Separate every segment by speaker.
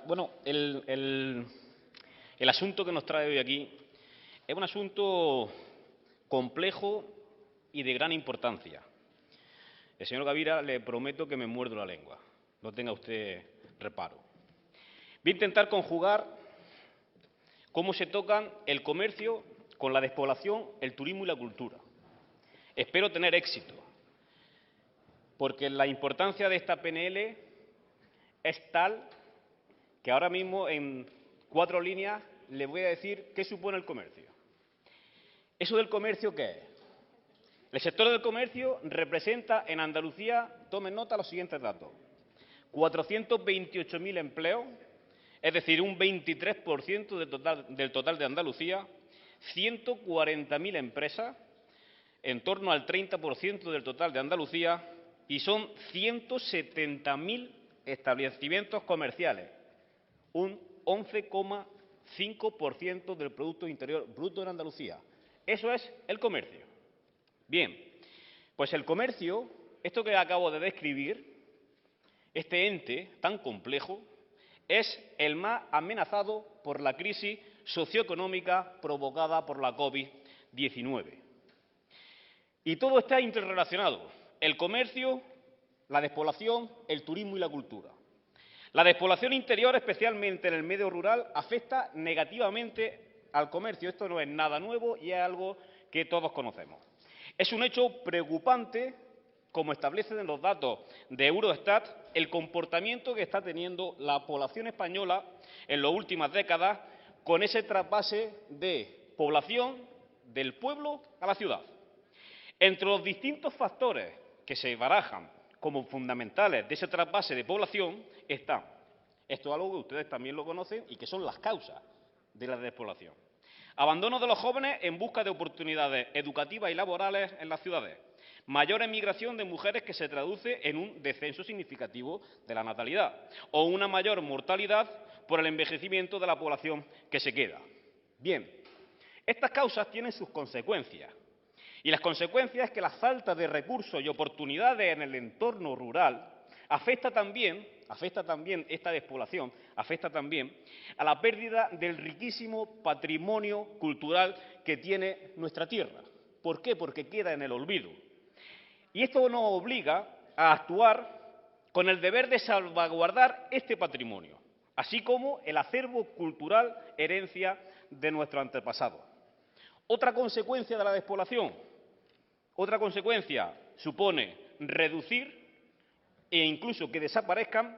Speaker 1: Bueno, el asunto que nos trae hoy aquí es un asunto complejo y de gran importancia. El señor Gavira, le prometo que me muerdo la lengua, no tenga usted reparo. Voy a intentar conjugar cómo se tocan el comercio con la despoblación, el turismo y la cultura. Espero tener éxito, porque la importancia de esta PNL es tal que ahora mismo en 4 líneas le voy a decir qué supone el comercio. ¿Eso del comercio qué es? El sector del comercio representa en Andalucía, tomen nota los siguientes datos, 428.000 empleos, es decir, un 23% del total de Andalucía, 140.000 empresas, en torno al 30% del total de Andalucía, y son 170.000 establecimientos comerciales, un 11,5% del Producto Interior Bruto en Andalucía. Eso es el comercio. Bien, pues el comercio, esto que acabo de describir, este ente tan complejo, es el más amenazado por la crisis socioeconómica provocada por la COVID-19. Y todo está interrelacionado: el comercio, la despoblación, el turismo y la cultura. La despoblación interior, especialmente en el medio rural, afecta negativamente al comercio. Esto no es nada nuevo y es algo que todos conocemos. Es un hecho preocupante, como establecen los datos de Eurostat, el comportamiento que está teniendo la población española en las últimas décadas con ese trasvase de población del pueblo a la ciudad. Entre los distintos factores que se barajan como fundamentales de ese trasvase de población está, esto es algo que ustedes también lo conocen y que son las causas de la despoblación: abandono de los jóvenes en busca de oportunidades educativas y laborales en las ciudades, mayor emigración de mujeres que se traduce en un descenso significativo de la natalidad o una mayor mortalidad por el envejecimiento de la población que se queda. Bien, estas causas tienen sus consecuencias. Y las consecuencias es que la falta de recursos y oportunidades en el entorno rural afecta también esta despoblación, afecta también a la pérdida del riquísimo patrimonio cultural que tiene nuestra tierra. ¿Por qué? Porque queda en el olvido. Y esto nos obliga a actuar con el deber de salvaguardar este patrimonio, así como el acervo cultural, herencia de nuestros antepasados. Otra consecuencia de la despoblación, otra consecuencia supone reducir e incluso que desaparezcan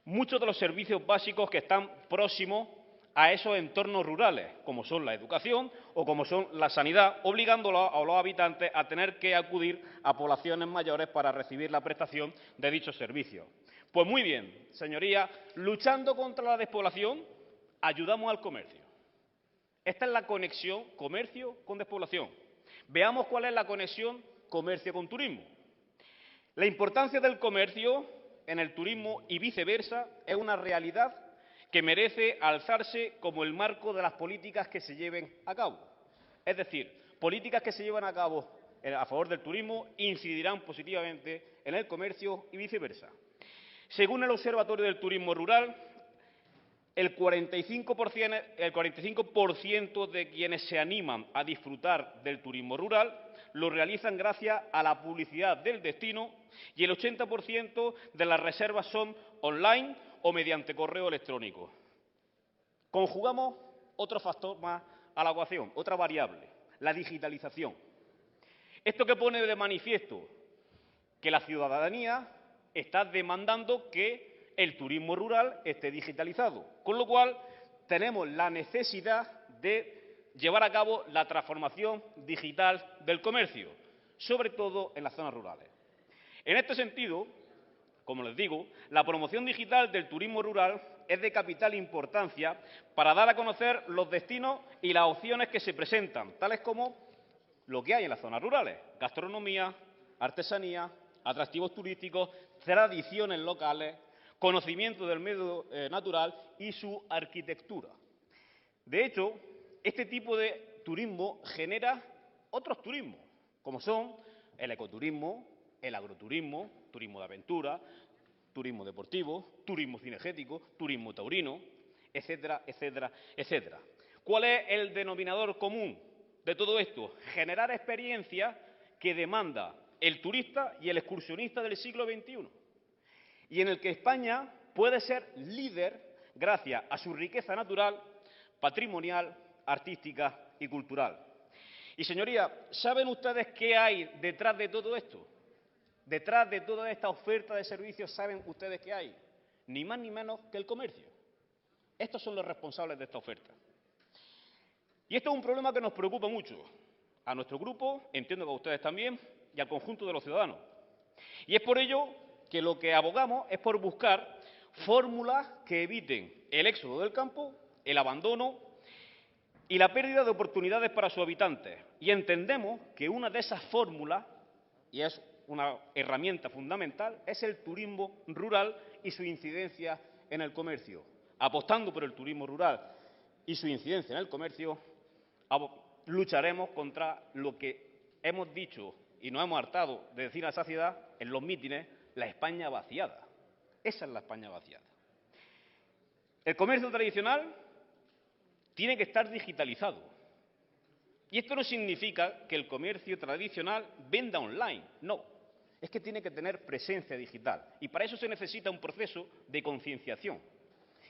Speaker 1: muchos de los servicios básicos que están próximos a esos entornos rurales, como son la educación o como son la sanidad, obligando a los habitantes a tener que acudir a poblaciones mayores para recibir la prestación de dichos servicios. Pues muy bien, señorías, luchando contra la despoblación, ayudamos al comercio. Esta es la conexión comercio con despoblación. Veamos cuál es la conexión comercio con turismo. La importancia del comercio en el turismo y viceversa es una realidad que merece alzarse como el marco de las políticas que se lleven a cabo. Es decir, políticas que se llevan a cabo a favor del turismo incidirán positivamente en el comercio y viceversa. Según el Observatorio del Turismo Rural, el 45% de quienes se animan a disfrutar del turismo rural lo realizan gracias a la publicidad del destino y el 80% de las reservas son online o mediante correo electrónico. Conjugamos otro factor más a la ecuación, otra variable, la digitalización. Esto que pone de manifiesto que la ciudadanía está demandando que el turismo rural esté digitalizado, con lo cual tenemos la necesidad de llevar a cabo la transformación digital del comercio, sobre todo en las zonas rurales. En este sentido, como les digo, la promoción digital del turismo rural es de capital importancia para dar a conocer los destinos y las opciones que se presentan, tales como lo que hay en las zonas rurales: gastronomía, artesanía, atractivos turísticos, tradiciones locales, conocimiento del medio natural y su arquitectura. De hecho, este tipo de turismo genera otros turismos, como son el ecoturismo, el agroturismo, turismo de aventura, turismo deportivo, turismo cinegético, turismo taurino, etcétera, etcétera, etcétera. ¿Cuál es el denominador común de todo esto? Generar experiencias que demanda el turista y el excursionista del siglo XXI, y en el que España puede ser líder gracias a su riqueza natural, patrimonial, artística y cultural. Y, señorías, ¿saben ustedes qué hay detrás de todo esto? Detrás de toda esta oferta de servicios, ¿saben ustedes qué hay? Ni más ni menos que el comercio. Estos son los responsables de esta oferta. Y esto es un problema que nos preocupa mucho a nuestro grupo, entiendo que a ustedes también, y al conjunto de los ciudadanos. Y es por ello que lo que abogamos es por buscar fórmulas que eviten el éxodo del campo, el abandono y la pérdida de oportunidades para sus habitantes. Y entendemos que una de esas fórmulas, y es una herramienta fundamental, es el turismo rural y su incidencia en el comercio. Apostando por el turismo rural y su incidencia en el comercio, lucharemos contra lo que hemos dicho y nos hemos hartado de decir a la saciedad en los mítines, la España vaciada. Esa es la España vaciada. El comercio tradicional tiene que estar digitalizado. Y esto no significa que el comercio tradicional venda online, no. Es que tiene que tener presencia digital. Y para eso se necesita un proceso de concienciación.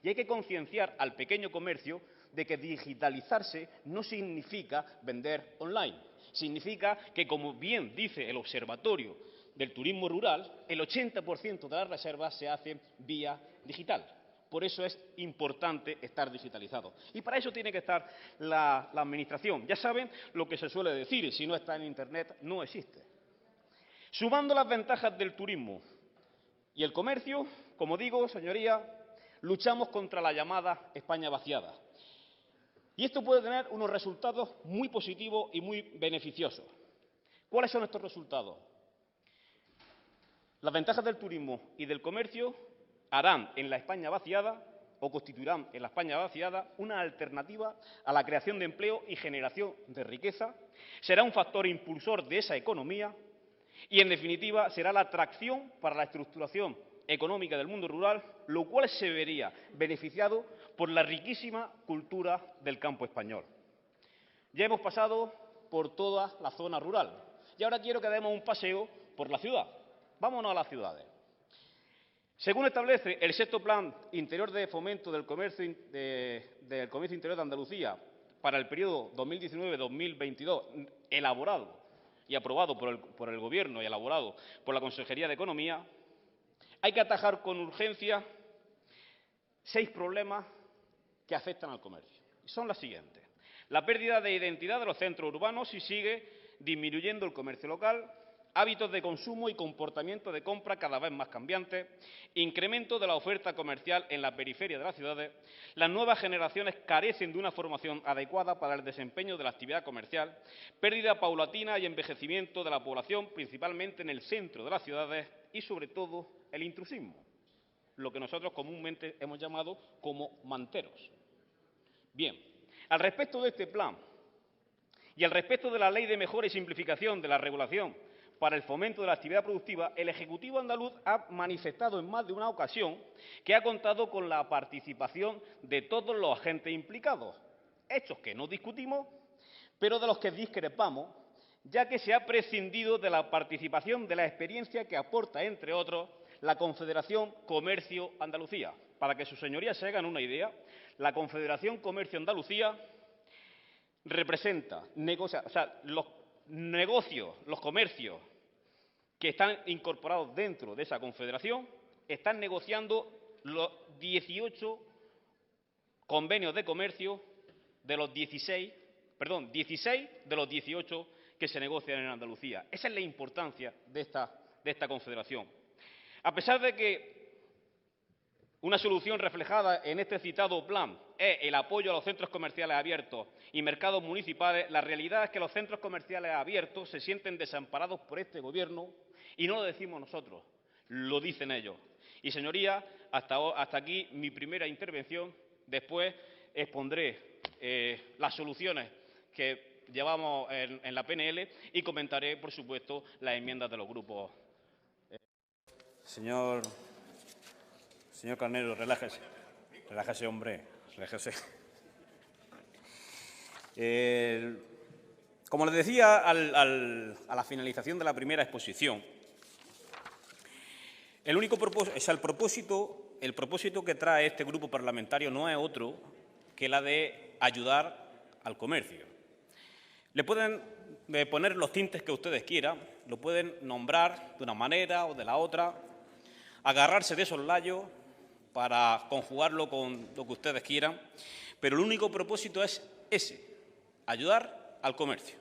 Speaker 1: Y hay que concienciar al pequeño comercio de que digitalizarse no significa vender online. Significa que, como bien dice el Observatorio del Turismo Rural, el 80% de las reservas se hacen vía digital. Por eso es importante estar digitalizado. Y para eso tiene que estar la Administración. Ya saben lo que se suele decir, si no está en Internet, no existe. Sumando las ventajas del turismo y el comercio, como digo, señorías, luchamos contra la llamada España vaciada. Y esto puede tener unos resultados muy positivos y muy beneficiosos. ¿Cuáles son estos resultados? Las ventajas del turismo y del comercio harán en la España vaciada, o constituirán en la España vaciada, una alternativa a la creación de empleo y generación de riqueza, será un factor impulsor de esa economía y, en definitiva, será la atracción para la estructuración económica del mundo rural, lo cual se vería beneficiado por la riquísima cultura del campo español. Ya hemos pasado por toda la zona rural y ahora quiero que demos un paseo por la ciudad. Vámonos a las ciudades. Según establece el sexto Plan Interior de Fomento del Comercio Interior de Andalucía para el periodo 2019-2022, elaborado y aprobado por el Gobierno y elaborado por la Consejería de Economía, hay que atajar con urgencia 6 problemas que afectan al comercio. Son los siguientes. La pérdida de identidad de los centros urbanos si sigue disminuyendo el comercio local, hábitos de consumo y comportamiento de compra cada vez más cambiantes, incremento de la oferta comercial en la periferia de las ciudades, las nuevas generaciones carecen de una formación adecuada para el desempeño de la actividad comercial, pérdida paulatina y envejecimiento de la población, principalmente en el centro de las ciudades, y, sobre todo, el intrusismo, lo que nosotros comúnmente hemos llamado como manteros. Bien, al respecto de este plan y al respecto de la Ley de Mejora y Simplificación de la Regulación para el fomento de la actividad productiva, el Ejecutivo andaluz ha manifestado en más de una ocasión que ha contado con la participación de todos los agentes implicados, hechos que no discutimos, pero de los que discrepamos, ya que se ha prescindido de la participación de la experiencia que aporta, entre otros, la Confederación Comercio Andalucía. Para que sus señorías se hagan una idea, la Confederación Comercio Andalucía representa los negocios, los comercios que están incorporados dentro de esa confederación, están negociando los 18 convenios de comercio de los 16 de los 18 que se negocian en Andalucía. Esa es la importancia de esta confederación. A pesar de que una solución reflejada en este citado plan es el apoyo a los centros comerciales abiertos y mercados municipales, la realidad es que los centros comerciales abiertos se sienten desamparados por este Gobierno y no lo decimos nosotros, lo dicen ellos. Y, señorías, hasta aquí mi primera intervención. Después expondré las soluciones que llevamos en la PNL y comentaré, por supuesto, las enmiendas de los grupos.
Speaker 2: Señor
Speaker 1: Señor Carnero, relájese. Relájese, hombre. Relájese. Como les decía a la finalización de la primera exposición, el propósito que trae este grupo parlamentario no es otro que la de ayudar al comercio. Le pueden poner los tintes que ustedes quieran, lo pueden nombrar de una manera o de la otra, agarrarse de soslayo para conjugarlo con lo que ustedes quieran, pero el único propósito es ese, ayudar al comercio.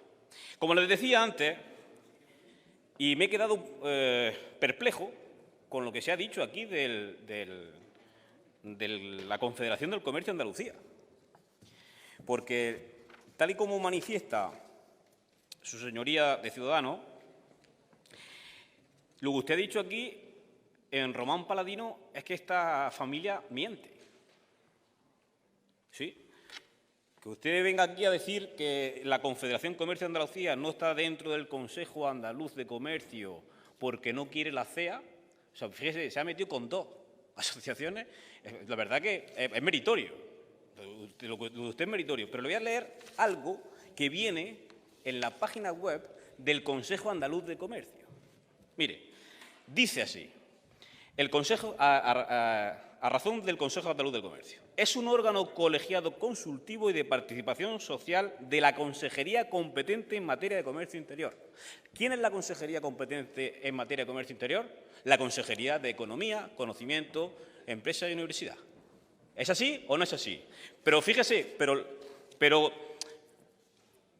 Speaker 1: Como les decía antes, y me he quedado perplejo con lo que se ha dicho aquí de la Confederación del Comercio de Andalucía, porque tal y como manifiesta su señoría de Ciudadanos, lo que usted ha dicho aquí en Román Paladino es que esta familia miente. ¿Sí? Que usted venga aquí a decir que la Confederación Comercio de Andalucía no está dentro del Consejo Andaluz de Comercio porque no quiere la CEA. O sea, fíjese, se ha metido con dos asociaciones. La verdad que es meritorio. Lo de usted es meritorio. Pero le voy a leer algo que viene en la página web del Consejo Andaluz de Comercio. Mire, dice así. El Consejo, a razón del Consejo Andaluz de Comercio, es un órgano colegiado consultivo y de participación social de la Consejería competente en materia de comercio interior. ¿Quién es la Consejería competente en materia de comercio interior? La Consejería de Economía, Conocimiento, Empresa y Universidad. ¿Es así o no es así? Pero fíjese,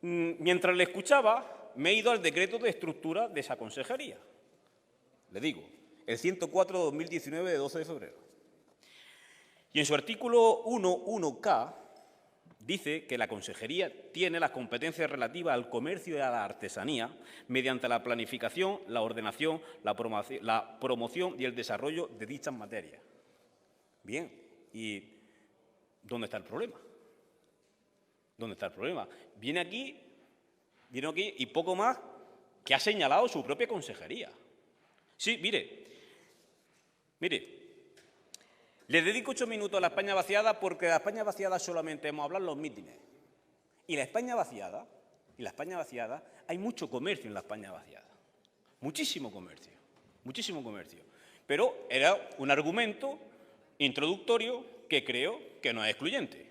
Speaker 1: mientras le escuchaba, me he ido al decreto de estructura de esa consejería. Le digo, el 104/2019 de 12 de febrero. Y en su artículo 1.1k dice que la consejería tiene las competencias relativas al comercio y a la artesanía mediante la planificación, la ordenación, la promoción y el desarrollo de dichas materias. Bien, ¿y dónde está el problema? ¿Dónde está el problema? Viene aquí y poco más que ha señalado su propia consejería. Sí, mire, le dedico 8 minutos a la España vaciada porque de la España vaciada solamente hemos hablado en los mítines. Y la España vaciada, hay mucho comercio en la España vaciada. Muchísimo comercio. Pero era un argumento introductorio que creo que no es excluyente.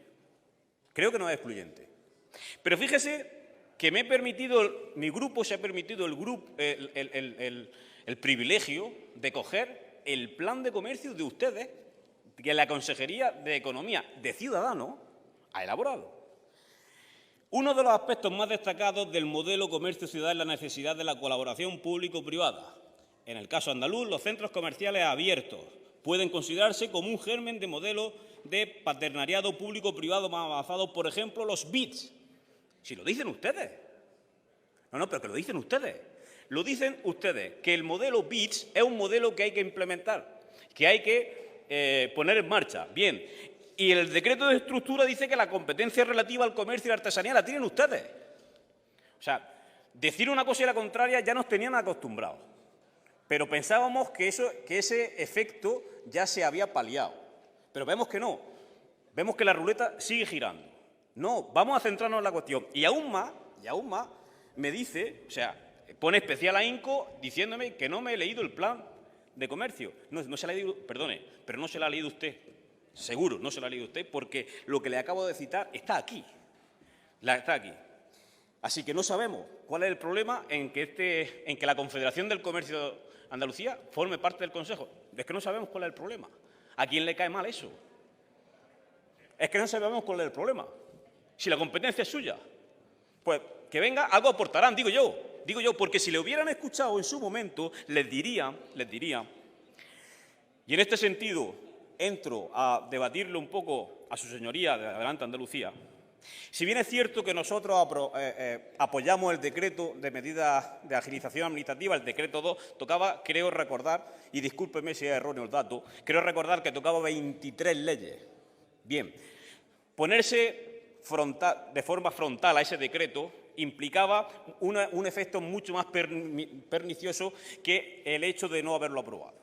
Speaker 1: Pero fíjese que mi grupo se ha permitido el privilegio de coger el plan de comercio de ustedes, que la Consejería de Economía de Ciudadanos ha elaborado. Uno de los aspectos más destacados del modelo comercio ciudad es la necesidad de la colaboración público-privada. En el caso andaluz, los centros comerciales abiertos pueden considerarse como un germen de modelo de paternariado público-privado más avanzado, por ejemplo, los BITs. Si lo dicen ustedes. No, pero que lo dicen ustedes. Lo dicen ustedes, que el modelo BITs es un modelo que hay que implementar, que hay que poner en marcha. Bien, y el decreto de estructura dice que la competencia relativa al comercio y la artesanía la tienen ustedes. O sea, decir una cosa y la contraria ya nos tenían acostumbrados. Pero pensábamos que ese efecto ya se había paliado. Pero vemos que no. Vemos que la ruleta sigue girando. No, vamos a centrarnos en la cuestión. Y aún más, me dice, o sea, pone especial ahínco diciéndome que no me he leído el plan de comercio. No se la ha leído, perdone, pero no se la ha leído usted. Seguro, no se la ha leído usted, porque lo que le acabo de citar está aquí. Está aquí. Así que no sabemos cuál es el problema en que la Confederación del Comercio de Andalucía forme parte del Consejo. Es que no sabemos cuál es el problema. ¿A quién le cae mal eso? Es que no sabemos cuál es el problema. Si la competencia es suya, pues que venga, algo aportarán, digo yo, porque si le hubieran escuchado en su momento, les diría, y en este sentido entro a debatirle un poco a su señoría de Adelante Andalucía, si bien es cierto que nosotros apoyamos el decreto de medidas de agilización administrativa, el decreto 2, tocaba, creo recordar, y discúlpeme si es erróneo el dato, creo recordar que tocaba 23 leyes. Bien, ponerse de forma frontal a ese decreto implicaba un efecto mucho más pernicioso que el hecho de no haberlo aprobado.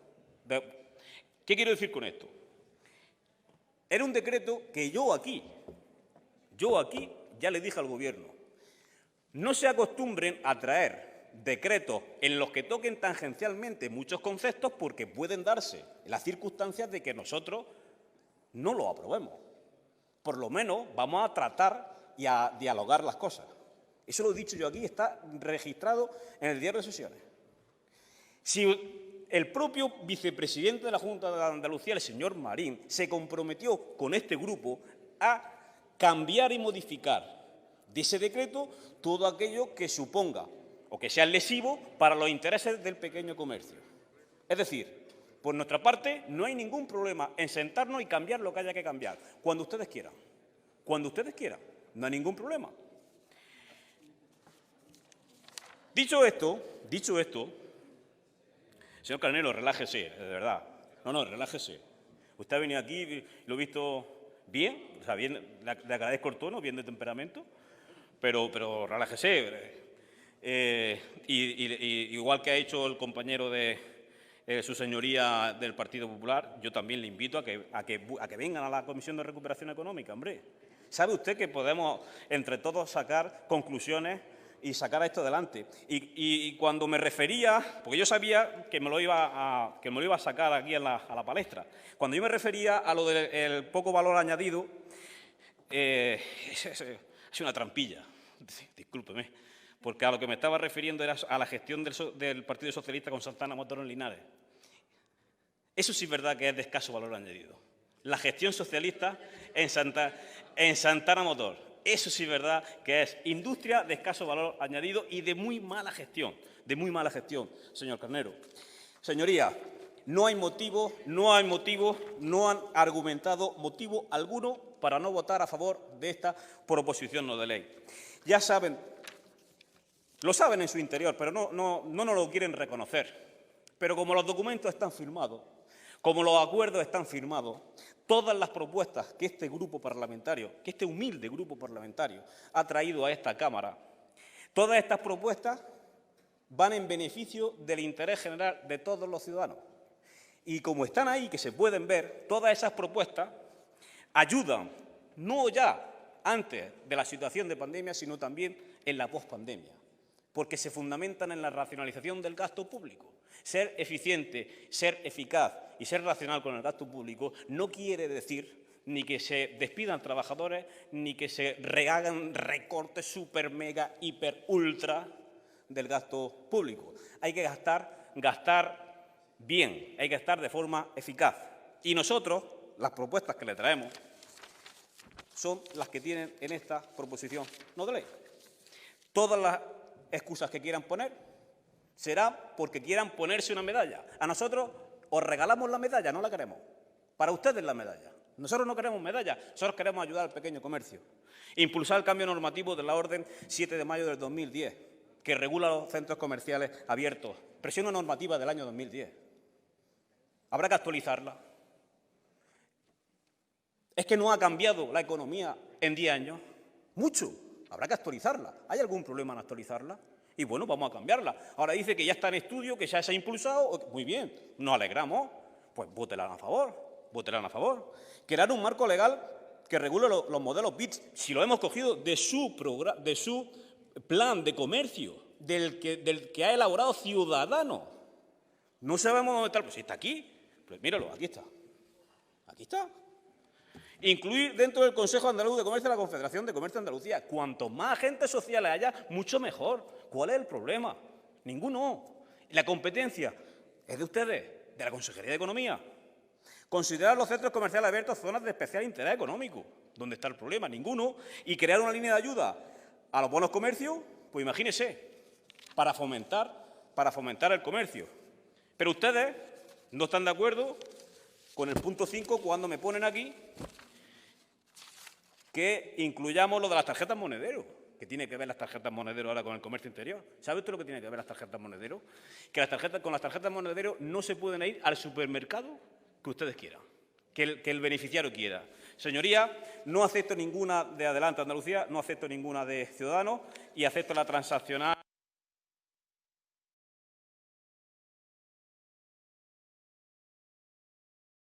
Speaker 1: ¿Qué quiero decir con esto?
Speaker 2: Era un decreto que yo aquí ya le dije al Gobierno, no se acostumbren a traer decretos en los que toquen tangencialmente muchos conceptos porque pueden darse las circunstancias de que nosotros no lo aprobemos. Por lo menos vamos a tratar y a dialogar las cosas. Eso lo he dicho yo aquí, está registrado en el Diario de Sesiones. Si el propio vicepresidente de la Junta de Andalucía, el señor Marín, se comprometió con este grupo a cambiar y modificar de ese decreto todo aquello que suponga o que sea lesivo para los intereses del pequeño comercio. Es decir, por nuestra parte, no hay ningún problema en sentarnos y cambiar lo que haya que cambiar, cuando ustedes quieran. Cuando ustedes quieran, no hay ningún problema. Dicho esto, señor Carnero, relájese, de verdad. No, relájese. Usted ha venido aquí, lo he visto bien, o sea, bien, le agradezco el tono, bien de temperamento, pero relájese. Igual que ha hecho el compañero de su señoría del Partido Popular, yo también le invito a que vengan a la Comisión de Recuperación Económica, hombre. ¿Sabe usted que podemos entre todos sacar conclusiones y sacar esto adelante? Y cuando me refería, porque yo sabía que me lo iba a sacar aquí a la palestra, cuando yo me refería a lo del poco valor añadido, es una trampilla, discúlpeme, porque a lo que me estaba refiriendo era a la gestión del Partido Socialista con Santana Motor en Linares. Eso sí es verdad que es de escaso valor añadido. La gestión socialista en Santana Motor. Eso sí es verdad que es industria de escaso valor añadido y de muy mala gestión, señor Carnero. Señoría, no han argumentado motivo alguno para no votar a favor de esta proposición no de ley. Ya saben, lo saben en su interior, pero no nos lo quieren reconocer. Pero como los documentos están firmados, como los acuerdos están firmados, todas las propuestas que este grupo parlamentario, que este humilde grupo parlamentario ha traído a esta Cámara, todas estas propuestas van en beneficio del interés general de todos los ciudadanos. Y como están ahí, que se pueden ver, todas esas propuestas ayudan, no ya antes de la situación de pandemia, sino también en la pospandemia, porque se fundamentan en la racionalización del gasto público. Ser eficiente, ser eficaz y ser racional con el gasto público no quiere decir ni que se despidan trabajadores, ni que se hagan recortes super, mega, hiper, ultra del gasto público. Hay que gastar bien, hay que gastar de forma eficaz. Y nosotros, las propuestas que le traemos, son las que tienen en esta proposición no de ley. Todas las excusas que quieran poner será porque quieran ponerse una medalla. A nosotros os regalamos la medalla, no la queremos. Para ustedes la medalla. Nosotros no queremos medalla, nosotros queremos ayudar al pequeño comercio. Impulsar el cambio normativo de la Orden 7 de mayo del 2010, que regula los centros comerciales abiertos. Presión normativa del año 2010. Habrá que actualizarla. ¿Es que no ha cambiado la economía en 10 años? Mucho. Habrá que actualizarla. ¿Hay algún problema en actualizarla? Y bueno, vamos a cambiarla. Ahora dice que ya está en estudio, que ya se ha impulsado. Muy bien, nos alegramos. Pues vótenla a favor. Crear un marco legal que regule los modelos BITS. Si lo hemos cogido de su plan de comercio, del que ha elaborado Ciudadanos. No sabemos dónde está. Pues si está aquí. Pues míralo, aquí está. Aquí está. Incluir dentro del Consejo Andaluz de Comercio la Confederación de Comercio de Andalucía. Cuanto más agentes sociales haya, mucho mejor. ¿Cuál es el problema? Ninguno. La competencia es de ustedes, de la Consejería de Economía. Considerar los centros comerciales abiertos zonas de especial interés económico. ¿Dónde está el problema? Ninguno. Y crear una línea de ayuda a los buenos comercios, pues imagínense, para fomentar el comercio. Pero ustedes no están de acuerdo con el punto 5 cuando me ponen aquí que incluyamos lo de las tarjetas monedero. ¿Qué tiene que ver las tarjetas monedero ahora con el comercio interior? ¿Sabe usted lo que tiene que ver las tarjetas monedero? Que con las tarjetas monedero no se pueden ir al supermercado que ustedes quieran, que el beneficiario quiera. Señoría, no acepto ninguna de Adelante Andalucía, no acepto ninguna de Ciudadanos y acepto la transaccional